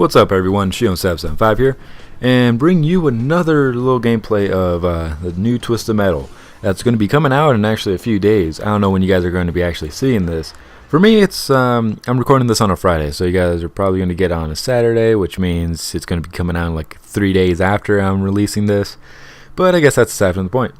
What's up everyone, Shion775 here, and bring you another little gameplay of the new Twisted Metal that's going to be coming out in actually a few days. I don't know when you guys are going to be actually seeing this. For me, it's I'm recording this on a Friday, so you guys are probably going to get it on a Saturday, which means it's going to be coming out like 3 days after I'm releasing this. But I guess that's aside from the point.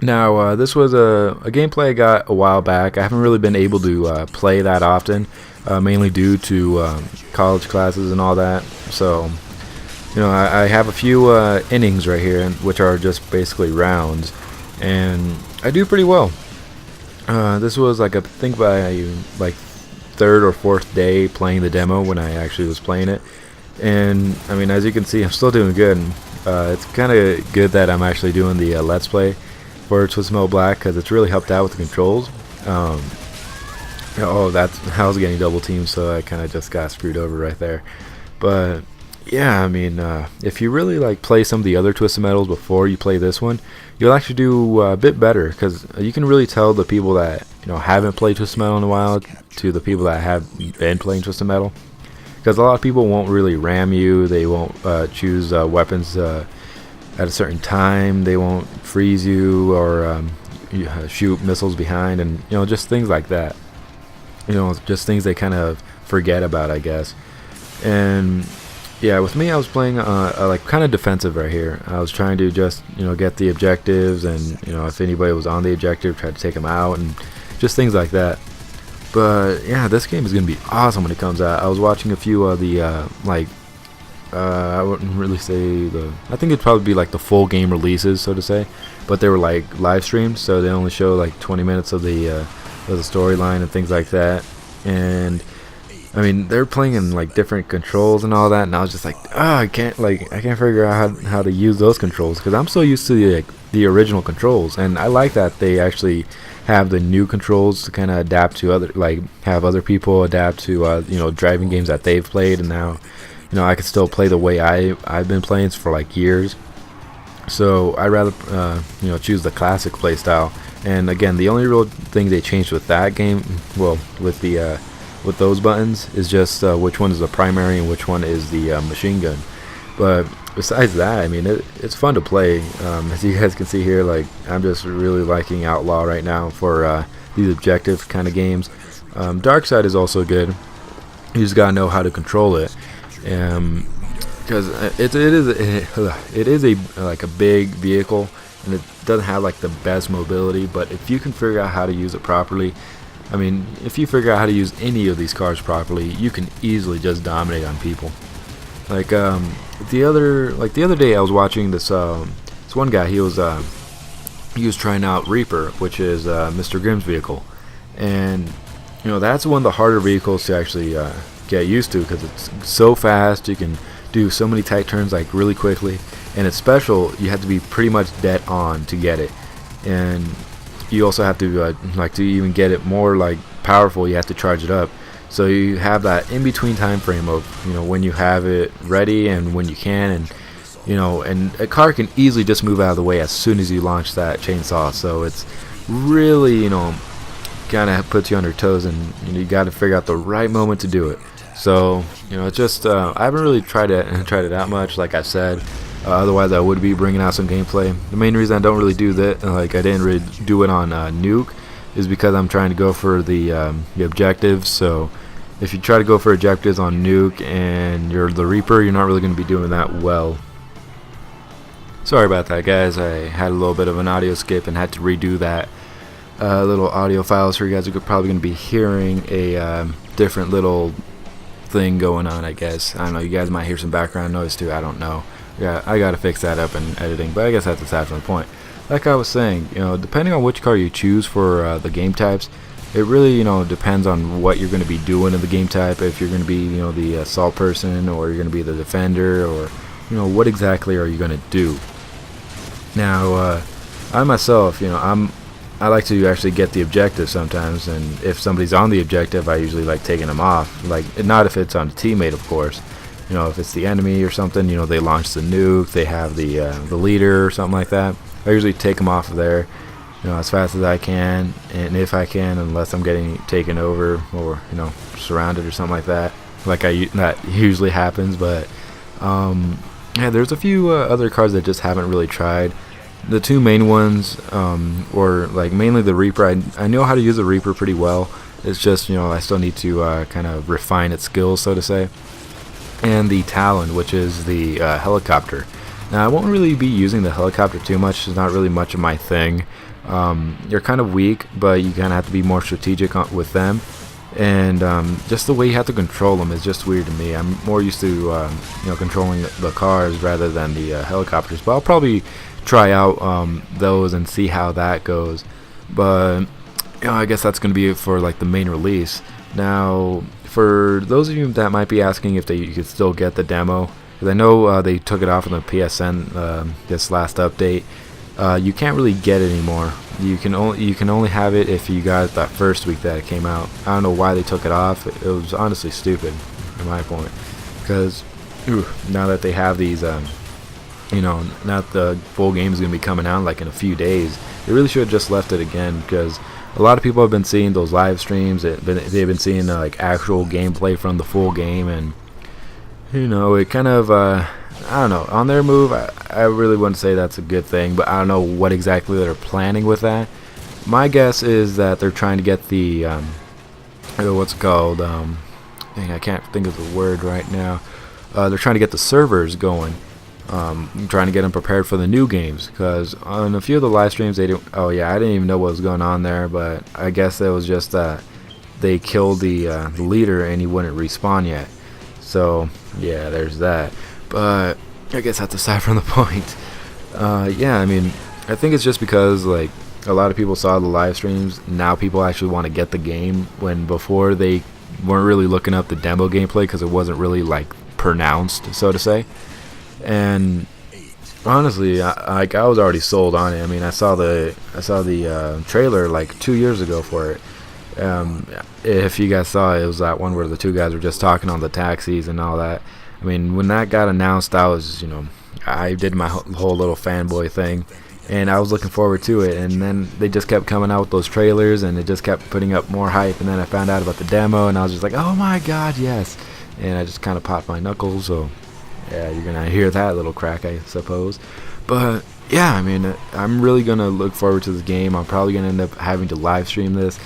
Now, this was a gameplay I got a while back. I haven't really been able to play that often, mainly due to college classes and all that. So, you know, I have a few innings right here, which are just basically rounds, and I do pretty well. This was like I think by like third or fourth day playing the demo when I actually was playing it, and I mean, as you can see, I'm still doing good. And, it's kind of good that I'm actually doing the Let's Play for Twisted Metal Black, because it's really helped out with the controls. Oh, I was getting double teamed, so I kind of just got screwed over right there. But yeah, I mean, if you really like play some of the other Twisted Metals before you play this one, you'll actually do a bit better, because you can really tell the people that haven't played Twisted Metal in a while to the people that have been playing Twisted Metal, because a lot of people won't really ram you. They won't choose weapons at a certain time. They won't freeze you or shoot missiles behind, and just things like that. Just things they kind of forget about, I guess. And yeah, with me, I was playing like kind of defensive right here. I was trying to just get the objectives, and if anybody was on the objective, try to take them out, and just things like that. But yeah, this game is gonna be awesome when it comes out. I was watching a few of the I wouldn't really say I think it'd probably be like the full game releases, so to say, but they were like live streams, so they only show like 20 minutes of the storyline and things like that. And I mean, they're playing in like different controls and all that, and I was just like, I can't figure out how to use those controls, because I'm so used to the original controls. And I like that they actually have the new controls to kind of adapt to have other people adapt to driving games that they've played, and now I can still play the way I've been playing for like years. So I'd rather choose the classic play style. And again, the only real thing they changed with that game, well, with those buttons, is just which one is the primary and which one is the machine gun. But besides that, I mean, it's fun to play. As you guys can see here, like, I'm just really liking Outlaw right now for these objective kind of games. Dark Side is also good. You just gotta know how to control it. Because it is a big vehicle, and it doesn't have like the best mobility, but if you can figure out how to use it properly, I mean, if you figure out how to use any of these cars properly, you can easily just dominate on people. Like the other day I was watching this one guy. He was trying out Reaper, which is Mr. Grimm's vehicle, and that's one of the harder vehicles to actually get used to, because it's so fast. You can do so many tight turns like really quickly, and it's special. You have to be pretty much dead on to get it, and you also have to to even get it more like powerful, you have to charge it up. So you have that in between time frame of when you have it ready and when you can, and a car can easily just move out of the way as soon as you launch that chainsaw. So it's really kind of puts you on your toes, and you got to figure out the right moment to do it. So it's just I haven't really tried it that much, like I said. Otherwise, I would be bringing out some gameplay. The main reason I don't really do that, I didn't really do it on Nuke, is because I'm trying to go for the objectives. So if you try to go for objectives on Nuke and you're the Reaper, you're not really going to be doing that well. Sorry about that, guys. I had a little bit of an audio skip and had to redo that little audio files for you guys. You're probably going to be hearing a different little thing going on, I guess. I don't know, you guys might hear some background noise too, I don't know. Yeah, I gotta fix that up in editing, but I guess that's aside from the point. Like I was saying, depending on which car you choose for the game types, it really depends on what you're going to be doing in the game type. If you're going to be the assault person, or you're going to be the defender, or what exactly are you going to do. Now I myself, I like to actually get the objective sometimes, and if somebody's on the objective, I usually like taking them off. Like, not if it's on a teammate, of course. If it's the enemy or something, they launch the nuke, they have the leader or something like that. I usually take them off of there, as fast as I can, and if I can, unless I'm getting taken over or surrounded or something like that. that usually happens. But yeah, there's a few other cards that just haven't really tried. The two main ones were like mainly the Reaper. I know how to use the Reaper pretty well. It's just, I still need to kind of refine its skills, so to say. And the Talon, which is the helicopter. Now, I won't really be using the helicopter too much. It's not really much of my thing. You're kind of weak, but you kind of have to be more strategic with them. And just the way you have to control them is just weird to me. I'm more used to controlling the cars rather than the helicopters. But I'll probably try out those and see how that goes. But I guess that's going to be it for like the main release. Now, for those of you that might be asking if you could still get the demo, because I know they took it off on the PSN this last update. You can't really get it anymore. You can only have it if you got it that first week that it came out. I don't know why they took it off. It was honestly stupid, in my point. Because now that they have these, now the full game is going to be coming out like in a few days, they really should have just left it again. Because a lot of people have been seeing those live streams. They've been seeing like actual gameplay from the full game, and it kind of I don't know, on their move. I really wouldn't say that's a good thing, but I don't know what exactly they're planning with that. My guess is that they're trying to get the what's it called, I can't think of the word right now. They're trying to get the servers going. Trying to get them prepared for the new games, because on a few of the live streams I didn't even know what was going on there, but I guess it was just that they killed the leader and he wouldn't respawn yet. So yeah, there's that. But I guess that's aside from the point. Yeah, I mean, I think it's just because like a lot of people saw the live streams. Now people actually want to get the game, when before they weren't really looking up the demo gameplay because it wasn't really like pronounced, so to say. And honestly, I was already sold on it. I mean, I saw the trailer like 2 years ago for it. If you guys saw it, it was that one where the two guys were just talking on the taxis and all that. I mean, when that got announced, I was, I did my whole little fanboy thing, and I was looking forward to it. And then they just kept coming out with those trailers, and it just kept putting up more hype. And then I found out about the demo, and I was just like, oh my god, yes! And I just kind of popped my knuckles. So yeah, you're gonna hear that little crack, I suppose. But yeah, I mean, I'm really gonna look forward to this game. I'm probably gonna end up having to live stream this.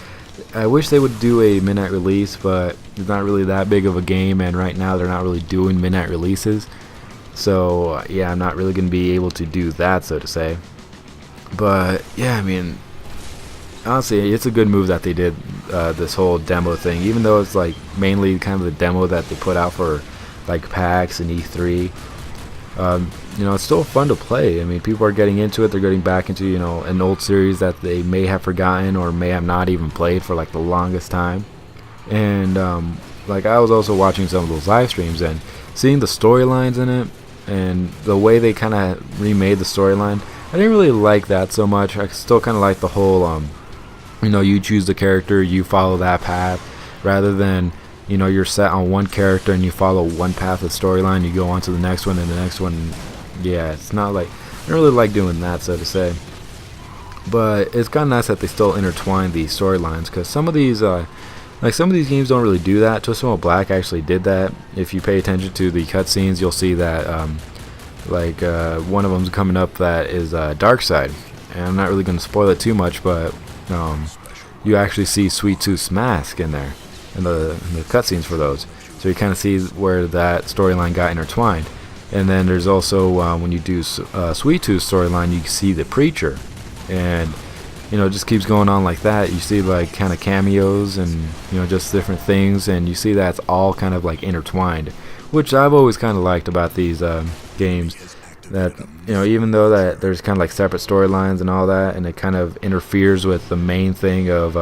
I wish they would do a midnight release, but it's not really that big of a game, and right now they're not really doing midnight releases. So yeah, I'm not really gonna be able to do that, so to say. But yeah, I mean, honestly, it's a good move that they did this whole demo thing, even though it's like mainly kind of the demo that they put out for like PAX and E3. It's still fun to play. I mean, people are getting into it. They're getting back into an old series that they may have forgotten or may have not even played for like the longest time. And like I was also watching some of those live streams and seeing the storylines in it and the way they kind of remade the storyline. I didn't really like that so much. I still kind of like the whole you choose the character, you follow that path, rather than you're set on one character and you follow one path of storyline, you go on to the next one and the next one. Yeah, it's not like, I don't really like doing that, so to say. But it's kind of nice that they still intertwine these storylines, because some of these games don't really do that. Twisted Metal Black actually did that. If you pay attention to the cutscenes, you'll see that one of them's coming up that is Dark Side, and I'm not really going to spoil it too much, but you actually see Sweet Tooth's mask in there in the cutscenes for those, so you kind of see where that storyline got intertwined. And then there's also when you do Sweet Tooth's storyline, you see the Preacher, and it just keeps going on like that. You see like kind of cameos and just different things, and you see that's all kind of like intertwined, which I've always kind of liked about these games. That even though that there's kind of like separate storylines and all that, and it kind of interferes with the main thing of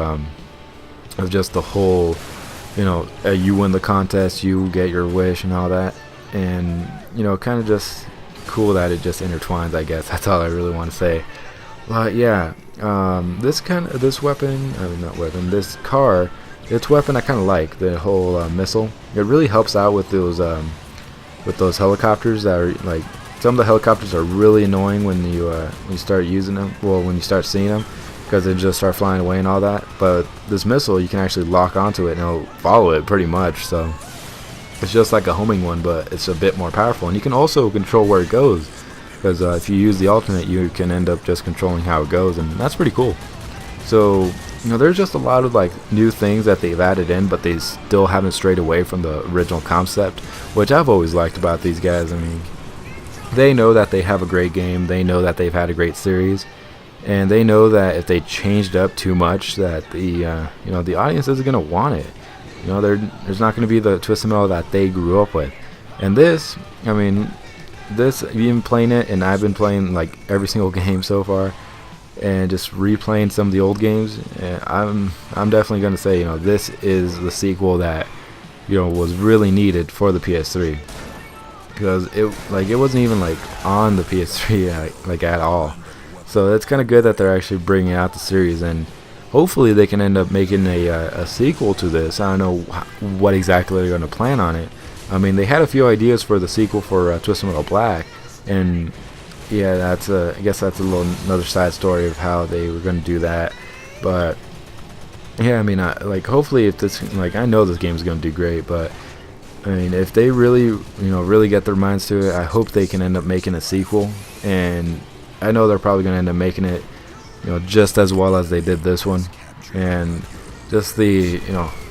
just the whole, you win the contest, you get your wish and all that, and kind of just cool that it just intertwines. I guess that's all I really want to say. But yeah, this car, its weapon I kind of like, the whole missile. It really helps out with those helicopters that are like, some of the helicopters are really annoying when you start using them. Well, when you start seeing them, because they just start flying away and all that. But this missile, you can actually lock onto it and it'll follow it pretty much. So It's just like a homing one, but it's a bit more powerful, and you can also control where it goes. Because if you use the alternate, you can end up just controlling how it goes, and that's pretty cool. So, there's just a lot of like new things that they've added in, but they still haven't strayed away from the original concept, which I've always liked about these guys. I mean, they know that they have a great game, they know that they've had a great series, and they know that if they changed up too much, that the audience isn't gonna want it. There's not gonna be the Twisted Metal that they grew up with, and this, I mean. This, you've been playing it, and I've been playing like every single game so far, and just replaying some of the old games. And I'm definitely gonna say, this is the sequel that was really needed for the PS3, because it wasn't even like on the PS3 like at all. So it's kind of good that they're actually bringing out the series, and hopefully they can end up making a sequel to this. I don't know what exactly they're gonna plan on it. I mean, they had a few ideas for the sequel for Twisted Metal Black, and yeah, I guess that's another side story of how they were going to do that. But yeah, I mean, hopefully if this, I know this game is going to do great, but I mean, if they really, really get their minds to it, I hope they can end up making a sequel, and I know they're probably going to end up making it, just as well as they did this one, and just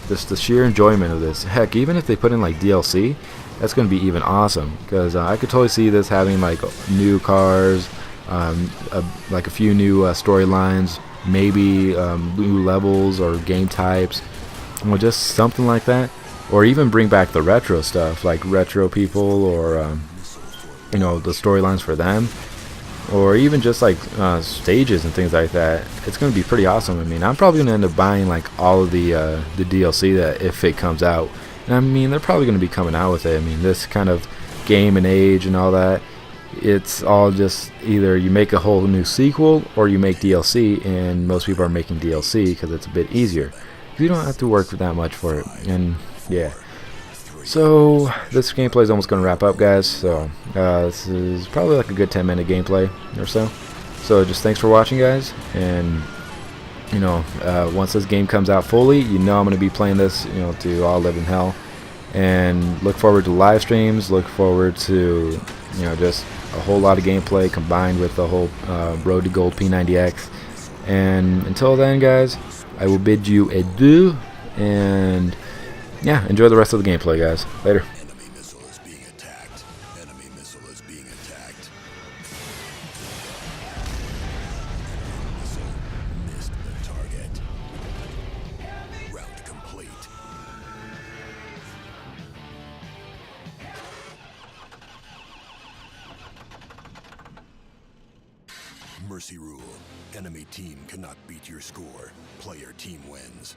just the sheer enjoyment of this. Heck, even if they put in like DLC, that's going to be even awesome, because I could totally see this having like new cars, like a few new storylines, maybe new levels or game types, just something like that, or even bring back the retro stuff, like retro people, or the storylines for them, or even just like stages and things like that. It's going to be pretty awesome. I mean, I'm probably going to end up buying like all of the DLC that if it comes out. And I mean, they're probably going to be coming out with it. I mean, this kind of game and age and all that, it's all just either you make a whole new sequel or you make DLC, and most people are making DLC because it's a bit easier. You don't have to work that much for it. And yeah. So this gameplay is almost going to wrap up, guys. So this is probably like a good 10-minute gameplay or so. So just thanks for watching, guys. And once this game comes out fully, I'm going to be playing this, to all live in hell. And look forward to live streams. Look forward to just a whole lot of gameplay combined with the whole Road to Gold P90X. And until then, guys, I will bid you adieu, and yeah, enjoy the rest of the gameplay, guys. Later. Enemy missile is being attacked. Enemy missile is being attacked. Missile missed the target. Round complete. Mercy rule. Enemy team cannot beat your score. Player team wins.